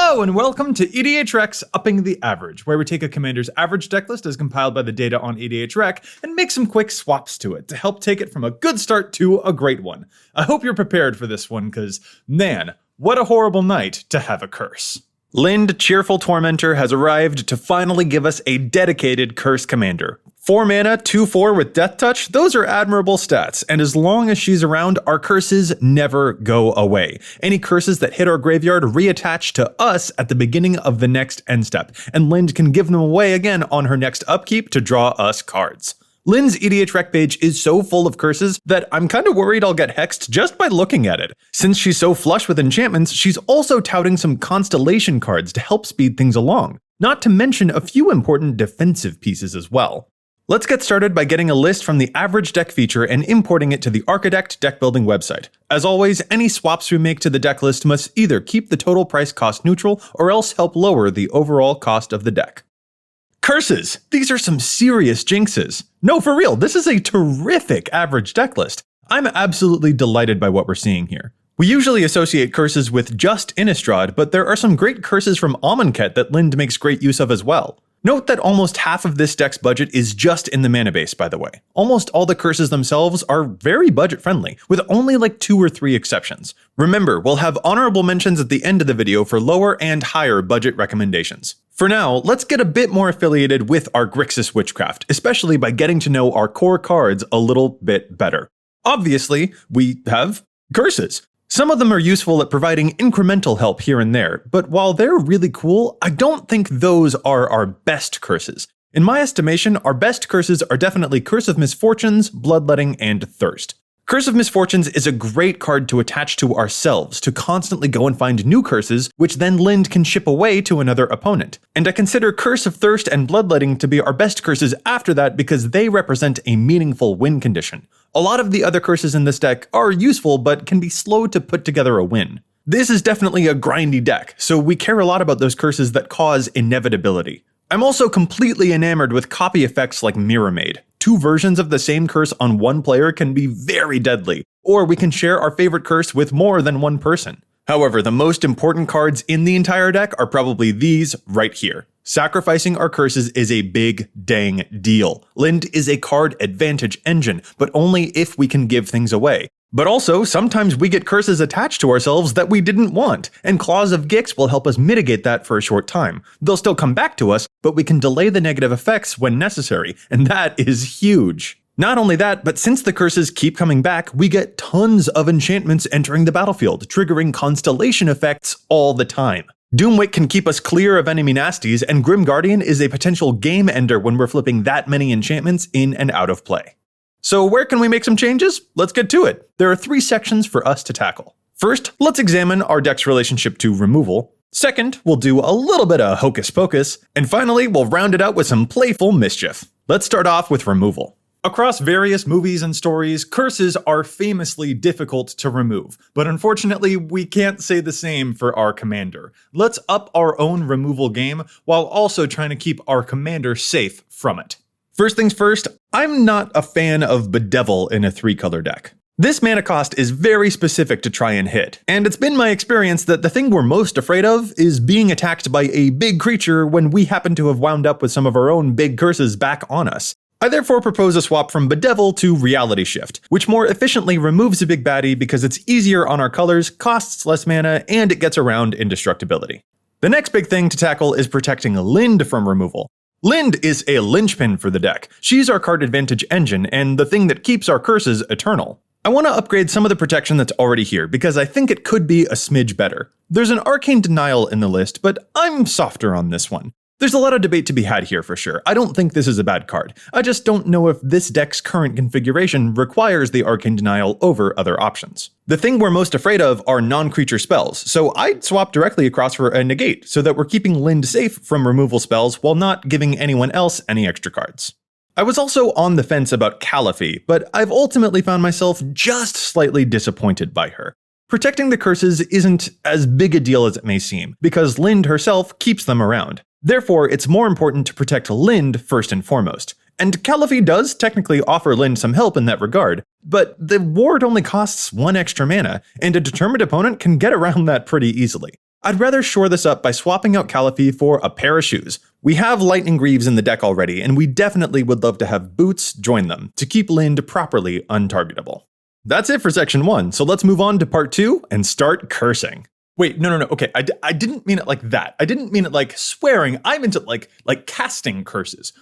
Hello and welcome to EDHREC's Upping the Average, where we take a commander's average decklist as compiled by the data on EDHREC and make some quick swaps to it to help take it from a good start to a great one. I hope you're prepared for this one, because, man, what a horrible night to have a curse. Lynde, Cheerful Tormentor has arrived to finally give us a dedicated curse commander. 4 mana, 2/4 with Death Touch, those are admirable stats, and as long as she's around, our curses never go away. Any curses that hit our graveyard reattach to us at the beginning of the next end step, and Lynde can give them away again on her next upkeep to draw us cards. Lynde's EDHREC page is so full of curses that I'm kinda worried I'll get hexed just by looking at it. Since she's so flush with enchantments, she's also touting some constellation cards to help speed things along, not to mention a few important defensive pieces as well. Let's get started by getting a list from the average deck feature and importing it to the Architect deck building website. As always, any swaps we make to the deck list must either keep the total price cost neutral or else help lower the overall cost of the deck. Curses! These are some serious jinxes. No, for real, this is a terrific average deck list. I'm absolutely delighted by what we're seeing here. We usually associate curses with just Innistrad, but there are some great curses from Amonkhet that Lynde makes great use of as well. Note that almost half of this deck's budget is just in the mana base, by the way. Almost all the curses themselves are very budget friendly, with only like 2 or 3 exceptions. Remember, we'll have honorable mentions at the end of the video for lower and higher budget recommendations. For now, let's get a bit more affiliated with our Grixis Witchcraft, especially by getting to know our core cards a little bit better. Obviously, we have curses. Some of them are useful at providing incremental help here and there, but while they're really cool, I don't think those are our best curses. In my estimation, our best curses are definitely Curse of Misfortunes, Bloodletting, and Thirst. Curse of Misfortunes is a great card to attach to ourselves to constantly go and find new curses, which then Lynde can ship away to another opponent. And I consider Curse of Thirst and Bloodletting to be our best curses after that because they represent a meaningful win condition. A lot of the other curses in this deck are useful, but can be slow to put together a win. This is definitely a grindy deck, so we care a lot about those curses that cause inevitability. I'm also completely enamored with copy effects like Mirror Maid. 2 versions of the same curse on one player can be very deadly, or we can share our favorite curse with more than one person. However, the most important cards in the entire deck are probably these right here. Sacrificing our curses is a big dang deal. Lynde is a card advantage engine, but only if we can give things away. But also, sometimes we get curses attached to ourselves that we didn't want, and Claws of Gix will help us mitigate that for a short time. They'll still come back to us, but we can delay the negative effects when necessary, and that is huge. Not only that, but since the curses keep coming back, we get tons of enchantments entering the battlefield, triggering constellation effects all the time. Doomwick can keep us clear of enemy nasties, and Grim Guardian is a potential game ender when we're flipping that many enchantments in and out of play. So where can we make some changes? Let's get to it. There are 3 sections for us to tackle. First, let's examine our deck's relationship to removal. Second, we'll do a little bit of hocus pocus. And finally, we'll round it out with some playful mischief. Let's start off with removal. Across various movies and stories, curses are famously difficult to remove, but unfortunately, we can't say the same for our commander. Let's up our own removal game while also trying to keep our commander safe from it. First things first, I'm not a fan of Bedevil in a 3-color deck. This mana cost is very specific to try and hit, and it's been my experience that the thing we're most afraid of is being attacked by a big creature when we happen to have wound up with some of our own big curses back on us. I therefore propose a swap from Bedevil to Reality Shift, which more efficiently removes a big baddie because it's easier on our colors, costs less mana, and it gets around indestructibility. The next big thing to tackle is protecting Lynde from removal. Lynde is a linchpin for the deck. She's our card advantage engine, and the thing that keeps our curses eternal. I want to upgrade some of the protection that's already here, because I think it could be a smidge better. There's an Arcane Denial in the list, but I'm softer on this one. There's a lot of debate to be had here for sure. I don't think this is a bad card. I just don't know if this deck's current configuration requires the Arcane Denial over other options. The thing we're most afraid of are non-creature spells, so I'd swap directly across for a negate so that we're keeping Lynde safe from removal spells while not giving anyone else any extra cards. I was also on the fence about Callaphy, but I've ultimately found myself just slightly disappointed by her. Protecting the curses isn't as big a deal as it may seem, because Lynde herself keeps them around. Therefore, it's more important to protect Lynde first and foremost. And Callaphy does technically offer Lynde some help in that regard, but the ward only costs 1 extra mana, and a determined opponent can get around that pretty easily. I'd rather shore this up by swapping out Caliphie for a pair of shoes. We have Lightning Greaves in the deck already, and we definitely would love to have Boots join them to keep Lynde properly untargetable. That's it for section 1, so let's move on to part 2 and start cursing. Wait, no, okay, I didn't mean it like that. I didn't mean it like swearing. I meant it like casting curses.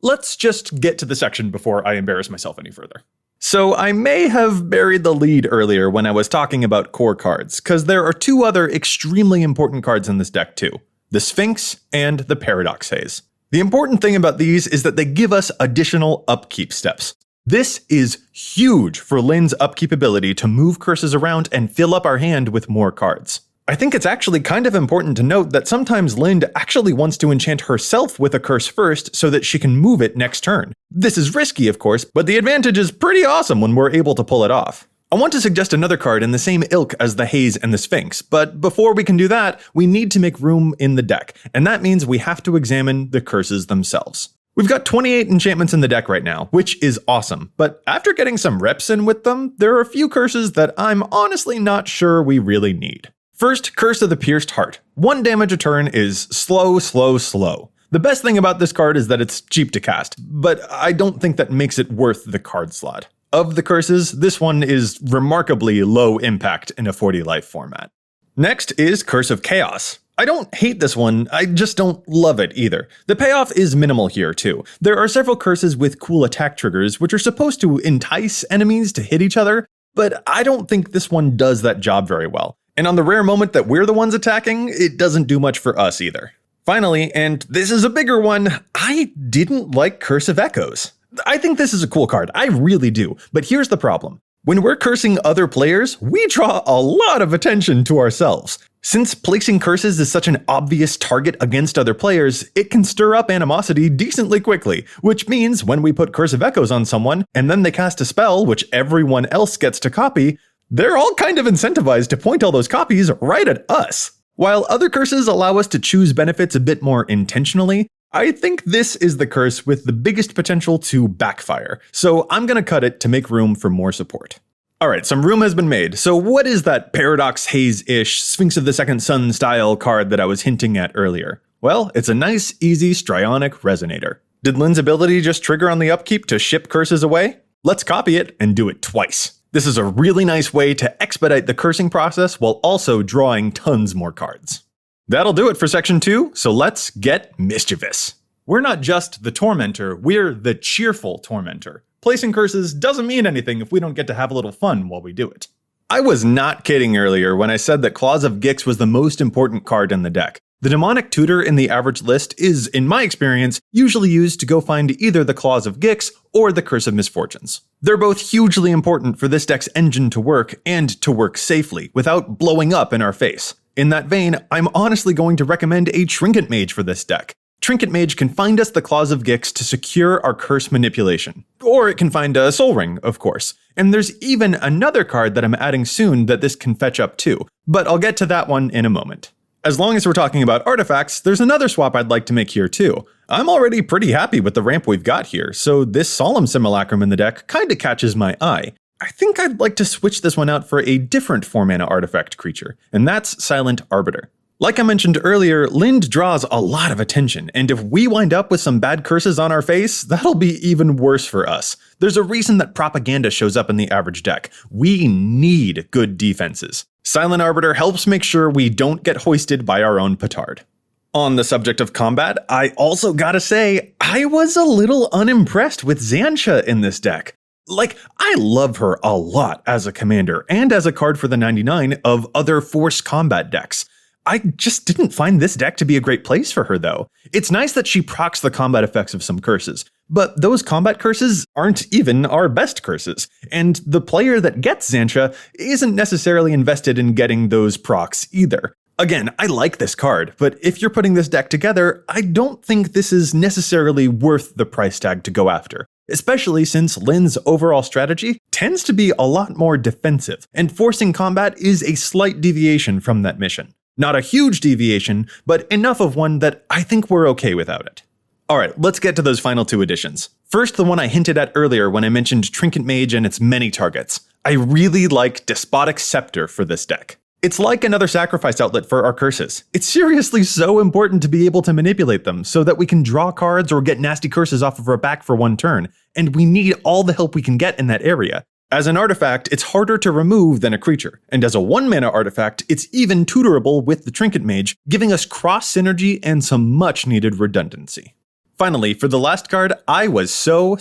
Let's just get to the section before I embarrass myself any further. So I may have buried the lead earlier when I was talking about core cards, because there are 2 other extremely important cards in this deck too. The Sphinx and the Paradox Haze. The important thing about these is that they give us additional upkeep steps. This is huge for Lynde's upkeep ability to move curses around and fill up our hand with more cards. I think it's actually kind of important to note that sometimes Lynde actually wants to enchant herself with a curse first so that she can move it next turn. This is risky, of course, but the advantage is pretty awesome when we're able to pull it off. I want to suggest another card in the same ilk as the Haze and the Sphinx, but before we can do that, we need to make room in the deck, and that means we have to examine the curses themselves. We've got 28 enchantments in the deck right now, which is awesome, but after getting some reps in with them, there are a few curses that I'm honestly not sure we really need. First, Curse of the Pierced Heart. 1 damage a turn is slow. The best thing about this card is that it's cheap to cast, but I don't think that makes it worth the card slot. Of the curses, this one is remarkably low impact in a 40 life format. Next is Curse of Chaos. I don't hate this one, I just don't love it either. The payoff is minimal here too. There are several curses with cool attack triggers which are supposed to entice enemies to hit each other, but I don't think this one does that job very well. And on the rare moment that we're the ones attacking, it doesn't do much for us either. Finally, and this is a bigger one, I didn't like Curse of Echoes. I think this is a cool card, I really do, but here's the problem. When we're cursing other players, we draw a lot of attention to ourselves. Since placing curses is such an obvious target against other players, it can stir up animosity decently quickly, which means when we put Curse of Echoes on someone, and then they cast a spell which everyone else gets to copy, they're all kind of incentivized to point all those copies right at us. While other curses allow us to choose benefits a bit more intentionally, I think this is the curse with the biggest potential to backfire, so I'm gonna cut it to make room for more support. Alright, some room has been made, so what is that Paradox Haze-ish Sphinx of the Second Sun style card that I was hinting at earlier? Well, it's a nice, easy Strionic Resonator. Did Lynde's ability just trigger on the upkeep to ship curses away? Let's copy it and do it twice. This is a really nice way to expedite the cursing process while also drawing tons more cards. That'll do it for section 2, so let's get mischievous. We're not just the Tormentor, we're the Cheerful Tormentor. Placing curses doesn't mean anything if we don't get to have a little fun while we do it. I was not kidding earlier when I said that Claws of Gix was the most important card in the deck. The Demonic Tutor in the average list is, in my experience, usually used to go find either the Claws of Gix or the Curse of Misfortunes. They're both hugely important for this deck's engine to work and to work safely, without blowing up in our face. In that vein, I'm honestly going to recommend a Trinket Mage for this deck. Trinket Mage can find us the Claws of Gix to secure our curse manipulation. Or it can find a Soul Ring, of course. And there's even another card that I'm adding soon that this can fetch up too, but I'll get to that one in a moment. As long as we're talking about artifacts, there's another swap I'd like to make here too. I'm already pretty happy with the ramp we've got here, so this Solemn Simulacrum in the deck kinda catches my eye. I think I'd like to switch this one out for a different 4-mana artifact creature, and that's Silent Arbiter. Like I mentioned earlier, Lynde draws a lot of attention, and if we wind up with some bad curses on our face, that'll be even worse for us. There's a reason that propaganda shows up in the average deck. We need good defenses. Silent Arbiter helps make sure we don't get hoisted by our own petard. On the subject of combat, I also gotta say, I was a little unimpressed with Xantcha in this deck. Like, I love her a lot as a commander, and as a card for the 99 of other force combat decks. I just didn't find this deck to be a great place for her though. It's nice that she procs the combat effects of some curses, but those combat curses aren't even our best curses, and the player that gets Xantcha isn't necessarily invested in getting those procs either. Again, I like this card, but if you're putting this deck together, I don't think this is necessarily worth the price tag to go after, especially since Lynde's overall strategy tends to be a lot more defensive, and forcing combat is a slight deviation from that mission. Not a huge deviation, but enough of one that I think we're okay without it. Alright, let's get to those final 2 additions. First, the one I hinted at earlier when I mentioned Trinket Mage and its many targets. I really like Despotic Scepter for this deck. It's like another sacrifice outlet for our curses. It's seriously so important to be able to manipulate them so that we can draw cards or get nasty curses off of our back for one turn, and we need all the help we can get in that area. As an artifact, it's harder to remove than a creature, and as a 1-mana artifact, it's even tutorable with the Trinket Mage, giving us cross synergy and some much needed redundancy. Finally, for the last card, I was so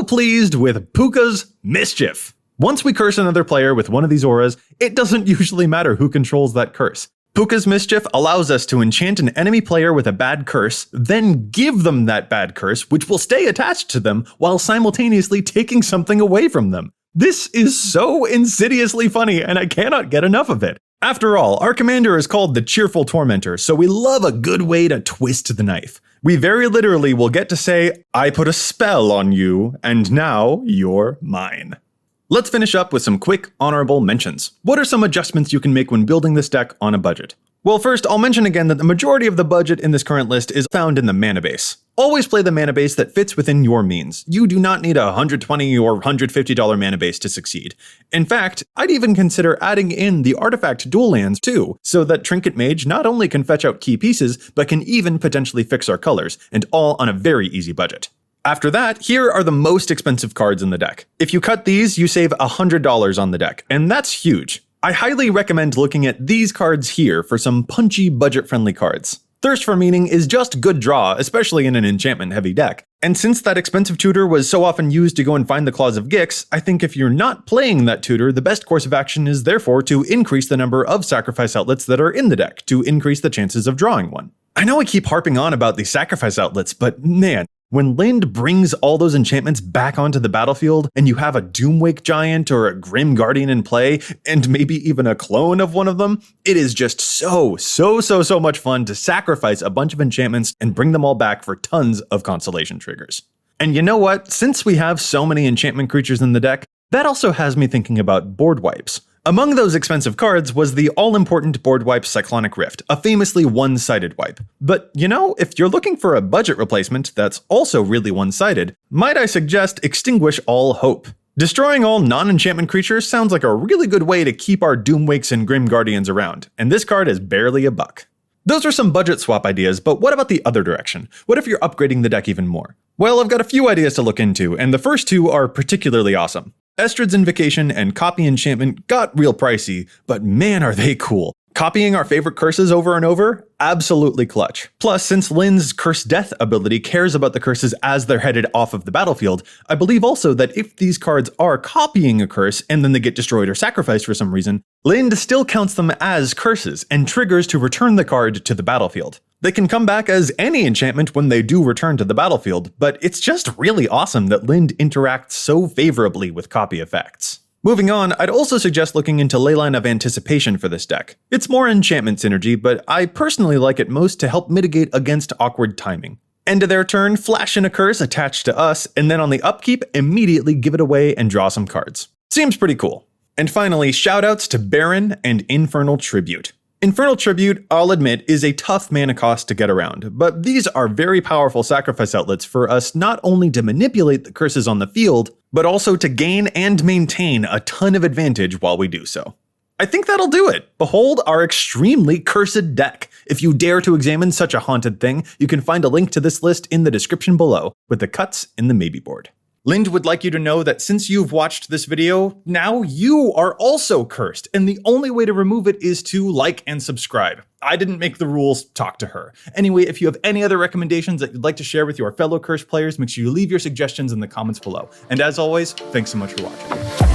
pleased with Puka's Mischief. Once we curse another player with one of these auras, it doesn't usually matter who controls that curse. Puka's Mischief allows us to enchant an enemy player with a bad curse, then give them that bad curse, which will stay attached to them while simultaneously taking something away from them. This is so insidiously funny, and I cannot get enough of it. After all, our commander is called the Cheerful Tormentor, so we love a good way to twist the knife. We very literally will get to say, I put a spell on you, and now you're mine. Let's finish up with some quick, honorable mentions. What are some adjustments you can make when building this deck on a budget? Well, first, I'll mention again that the majority of the budget in this current list is found in the mana base. Always play the mana base that fits within your means. You do not need a $120 or $150 mana base to succeed. In fact, I'd even consider adding in the artifact dual lands too, so that Trinket Mage not only can fetch out key pieces, but can even potentially fix our colors, and all on a very easy budget. After that, here are the most expensive cards in the deck. If you cut these, you save $100 on the deck, and that's huge. I highly recommend looking at these cards here for some punchy, budget-friendly cards. Thirst for Meaning is just good draw, especially in an enchantment-heavy deck. And since that expensive tutor was so often used to go and find the Claws of Gix, I think if you're not playing that tutor, the best course of action is therefore to increase the number of sacrifice outlets that are in the deck, to increase the chances of drawing one. I know I keep harping on about these sacrifice outlets, but man, when Lynde brings all those enchantments back onto the battlefield, and you have a Doomwake Giant or a Grim Guardian in play, and maybe even a clone of one of them, it is just so much fun to sacrifice a bunch of enchantments and bring them all back for tons of consolation triggers. And you know what? Since we have so many enchantment creatures in the deck, that also has me thinking about board wipes. Among those expensive cards was the all-important board wipe Cyclonic Rift, a famously one-sided wipe. But you know, if you're looking for a budget replacement that's also really one-sided, might I suggest Extinguish All Hope. Destroying all non-enchantment creatures sounds like a really good way to keep our Doomwakes and Grim Guardians around, and this card is barely a buck. Those are some budget swap ideas, but what about the other direction? What if you're upgrading the deck even more? Well, I've got a few ideas to look into, and the first two are particularly awesome. Estrid's Invocation and Copy Enchantment got real pricey, but man are they cool. Copying our favorite curses over and over? Absolutely clutch. Plus, since Lynde's Curse Death ability cares about the curses as they're headed off of the battlefield, I believe also that if these cards are copying a curse and then they get destroyed or sacrificed for some reason, Lynde still counts them as curses and triggers to return the card to the battlefield. They can come back as any enchantment when they do return to the battlefield, but it's just really awesome that Lynde interacts so favorably with copy effects. Moving on, I'd also suggest looking into Leyline of Anticipation for this deck. It's more enchantment synergy, but I personally like it most to help mitigate against awkward timing. End of their turn, flash in a curse attached to us, and then on the upkeep, immediately give it away and draw some cards. Seems pretty cool. And finally, shoutouts to Baron and Infernal Tribute. Infernal Tribute, I'll admit, is a tough mana cost to get around, but these are very powerful sacrifice outlets for us not only to manipulate the curses on the field, but also to gain and maintain a ton of advantage while we do so. I think that'll do it. Behold our extremely cursed deck. If you dare to examine such a haunted thing, you can find a link to this list in the description below, with the cuts in the maybe board. Lynde would like you to know that since you've watched this video, now you are also cursed, and the only way to remove it is to like and subscribe. I didn't make the rules, talk to her. Anyway, if you have any other recommendations that you'd like to share with your fellow cursed players, make sure you leave your suggestions in the comments below. And as always, thanks so much for watching.